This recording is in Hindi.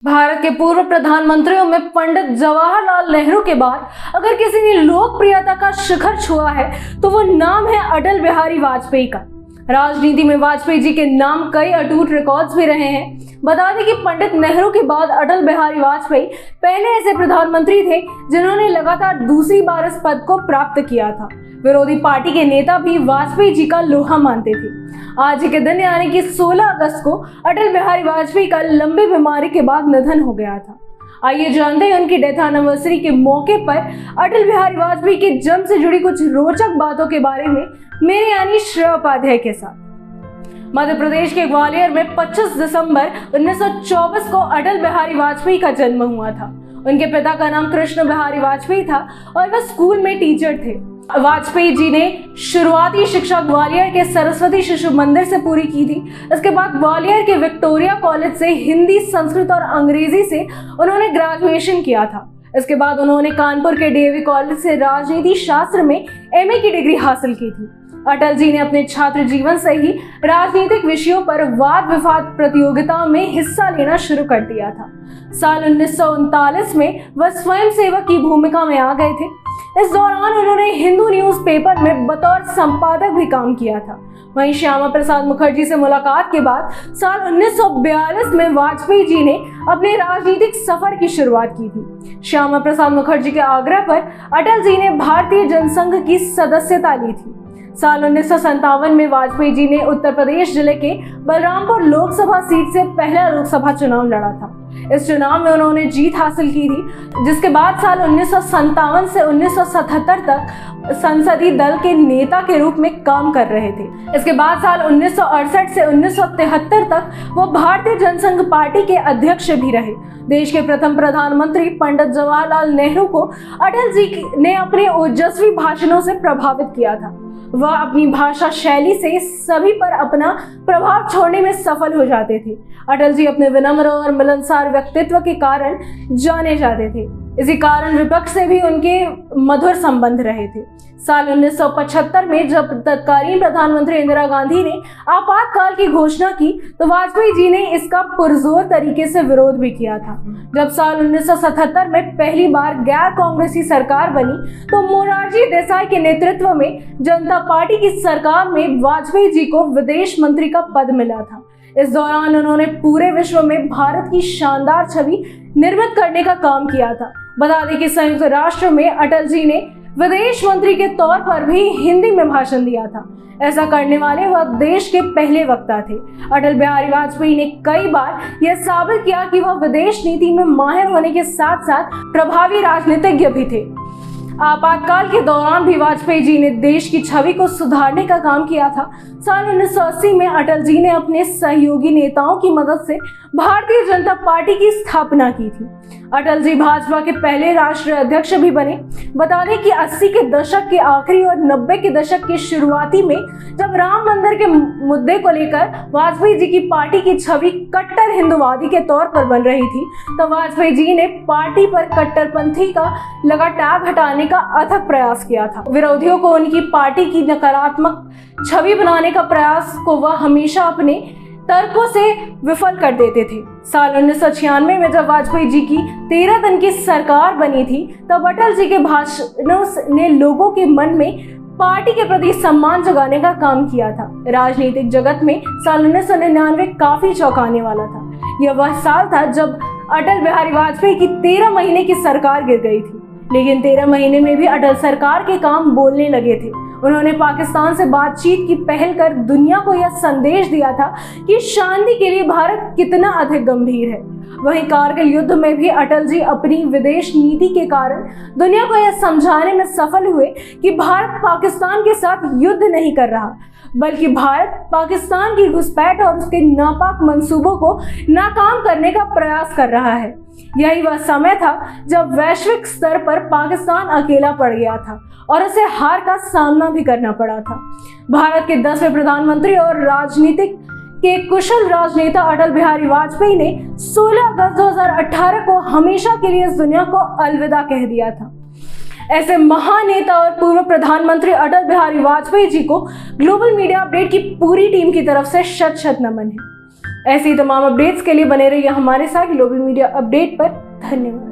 भारत के पूर्व प्रधानमंत्रियों में पंडित जवाहरलाल नेहरू के बाद अगर किसी ने लोकप्रियता का शिखर छुआ है तो वो नाम है अटल बिहारी वाजपेयी का। राजनीति में वाजपेयी जी के नाम कई अटूट रिकॉर्ड्स भी रहे हैं। बता दें कि पंडित नेहरू के बाद अटल बिहारी वाजपेयी पहले ऐसे प्रधानमंत्री थे जिन्होंने लगातार दूसरी बार इस पद को प्राप्त किया था। विरोधी पार्टी के नेता भी वाजपेयी जी का लोहा मानते थे। आज के दिन यानी कि 16 अगस्त को अटल बिहारी वाजपेयी का लंबी बीमारी के बाद निधन हो गया था। आइए जानते हैं उनकी डेथ एनिवर्सरी के मौके पर अटल बिहारी वाजपेयी के जन्म से जुड़ी कुछ रोचक बातों के बारे में मेरे यानी श्रेया उपाध्याय के साथ। मध्य प्रदेश के ग्वालियर में 25 दिसंबर 1924 को अटल बिहारी वाजपेयी का जन्म हुआ था। उनके पिता का नाम कृष्ण बिहारी वाजपेयी था और वह स्कूल में टीचर थे। वाजपेयी जी ने शुरुआती शिक्षा ग्वालियर के सरस्वती शिशु मंदिर से पूरी की थी। इसके बाद ग्वालियर के विक्टोरिया कॉलेज से हिंदी, संस्कृत और अंग्रेजी से उन्होंने ग्रेजुएशन किया था। इसके बाद उन्होंने कानपुर के डीएवी कॉलेज से राजनीति शास्त्र में एमए की डिग्री हासिल की थी। अटल जी ने अपने छात्र जीवन से ही राजनीतिक विषयों पर वाद विवाद प्रतियोगिताओं में हिस्सा लेना शुरू कर दिया था। साल 1939 में वह स्वयं सेवक की भूमिका में आ गए थे। इस दौरान उन्होंने हिंदू न्यूज़पेपर में बतौर संपादक भी काम किया था। वहीं श्यामा प्रसाद मुखर्जी से मुलाकात के बाद साल 1942 में वाजपेयी जी ने अपने राजनीतिक सफर की शुरुआत की थी। श्यामा प्रसाद मुखर्जी के आग्रह पर अटल जी ने भारतीय जनसंघ की सदस्यता ली थी। साल 1957 में वाजपेयी जी ने उत्तर प्रदेश जिले के बलरामपुर लोकसभा सीट से पहला लोकसभा चुनाव लड़ा था। इस चुनाव में उन्होंने जीत हासिल की थी, जिसके बाद साल 1957 से 1977 तक संसदीय दल के नेता के रूप में काम कर रहे थे। इसके बाद साल 1968 से 1973 तक वो भारतीय जनसंघ पार्टी के अध्यक्ष भी रहे। देश के प्रथम प्रधानमंत्री पंडित जवाहरलाल नेहरू को अटल जी ने अपने ओजस्वी भाषणों से प्रभावित किया था। वह अपनी भाषा शैली से सभी पर अपना प्रभाव छोड़ने में सफल हो जाते थे। अटल जी अपने विनम्र और मिलनसार व्यक्तित्व के कारण जाने जाते थे। इसी कारण विपक्ष से भी उनके मधुर संबंध रहे थे। साल 1975 में जब तत्कालीन प्रधानमंत्री इंदिरा गांधी ने आपातकाल की घोषणा की तो वाजपेयी जी ने इसका पुरजोर तरीके से विरोध भी किया था। जब साल 1977 में पहली बार गैर कांग्रेसी सरकार बनी तो मोरारजी देसाई के नेतृत्व में जनता पार्टी की सरकार में वाजपेयी जी को विदेश मंत्री का पद मिला था। इस दौरान उन्होंने पूरे विश्व में भारत की शानदार छवि निर्मित करने का काम किया था। बता दें कि संयुक्त राष्ट्र में अटल जी ने विदेश मंत्री के तौर पर भी हिंदी में भाषण दिया था। ऐसा करने वाले वह देश के पहले वक्ता थे। अटल बिहारी वाजपेयी ने कई बार यह साबित किया कि वह विदेश नीति में माहिर होने के साथ साथ प्रभावी राजनीतिज्ञ भी थे। आपातकाल के दौरान भी वाजपेयी जी ने देश की छवि को सुधारने का काम किया था। साल 1980 में अटल जी ने अपने सहयोगी नेताओं की मदद से भारतीय जनता पार्टी की स्थापना की थी। अटल जी भाजपा के पहले राष्ट्रीय अध्यक्ष भी बने। बता दें कि 80 के दशक के आखिरी और 90 के दशक के शुरुआती में जब राम मंदिर के मुद्दे को लेकर वाजपेयी जी की पार्टी की छवि कट्टर हिंदुवादी के तौर पर बन रही थी, तब वाजपेयी जी ने पार्टी पर कट्टरपंथी का लगा टैग हटाने का अथक प्रयास किया था। विरोधियों को उनकी पार्टी की नकारात्मक छवि बनाने का प्रयास को वह हमेशा अपने तर्कों से विफल कर देते थे। साल 1996 में जब वाजपेयी जी की 13 दिन की सरकार बनी थी तब अटल जी के भाषणों ने लोगों के मन में पार्टी के प्रति सम्मान जगाने का काम किया था। राजनीतिक जगत में साल 1999 काफी चौंकाने वाला था। यह वह साल था जब अटल बिहारी वाजपेयी की 13 महीने की सरकार गिर गई थी, लेकिन 13 महीने में भी अटल सरकार के काम बोलने लगे थे। उन्होंने पाकिस्तान से बातचीत की पहल कर दुनिया को यह संदेश दिया था कि शांति के लिए भारत कितना अधिक गंभीर है। वहीं कारगिल युद्ध में भी अटल जी अपनी विदेश नीति के कारण दुनिया को यह समझाने में सफल हुए कि भारत पाकिस्तान के साथ युद्ध नहीं कर रहा, बल्कि भारत पाकिस्तान की घुसपैठ और उसके नापाक मंसूबों को नाकाम करने का प्रयास कर रहा है। यही वह समय था जब वैश्विक स्तर पर पाकिस्तान अकेला पड़ गया था और उसे हार का सामना भी करना पड़ा था। भारत के 10वें प्रधानमंत्री और राजनीतिक के कुशल राजनेता अटल बिहारी वाजपेयी ने 16 अगस्त 2018 को हमेशा के लिए इस दुनिया को अलविदा कह दिया था। ऐसे महान नेता और पूर्व प्रधानमंत्री अटल बिहारी वाजपेयी जी को ग्लोबल मीडिया अपडेट की पूरी टीम की तरफ से शत शत नमन है। ऐसी तमाम अपडेट्स के लिए बने रहिए हमारे साथ ग्लोबल मीडिया अपडेट पर। धन्यवाद।